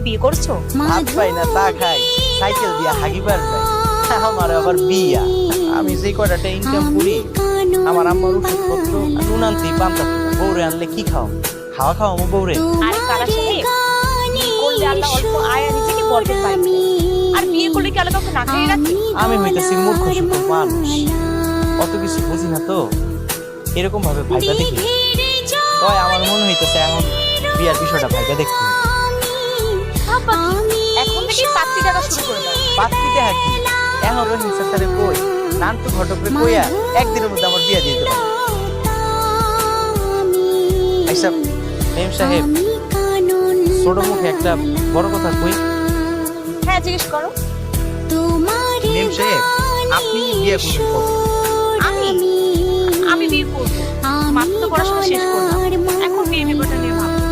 বিয়ে করছো? ভাত পাই না তা খাই, সাইকেল দিয়া হাগিবার যাই, আমার আবার বিয়া। আমি যে কয়টা ইনকাম করি আমার আম্মার ওষুধপত্র নুন আনতেই পান্তা ফুটা। বউরে আনলে কি খাও, খাওয়া খাওয়ামো বউরে? আরে কারা সাহেব, বিয়ে করলে আল্লাহ অল্প আয় আর নিজেকে বরকত বাড়িয়ে দেয়। আর বিয়ে করলে কি আল্লাহ কাউকে না খেয়ে রাখে? আমি হইতেছি মূর্খ সুখ মানুষ, অত কিছু বুঝি না তো, এরকম ভাবে ভাইবা দেখি। তাই আমার মনে হইতেছে এখন বিয়ার বিষয়টা ভাইবা দেখতে হবে। ভাববা কি? এখন থেকে পাত্রী দেখা শুরু করে দাও। পাত্রিতে হাকি এখন রহিম স্যারে কই নানটু ঘটকরে কইয়া একদিনের মধ্যে আমার বিয়া দিয়ে দেবো। আচ্ছা মেম সাহেব, ছোট মুখে একটা বড় কথা কই। হ্যাঁ জিজ্ঞেস করো। মেম সাহেব, আপনি বিয়ে করবেন কবে? আমি বিয়ে করবো, মাত্র তো পড়াশোনা শেষ করলাম, এখন বিয়ে ব্যাপারটা নিয়ে ভাবছি।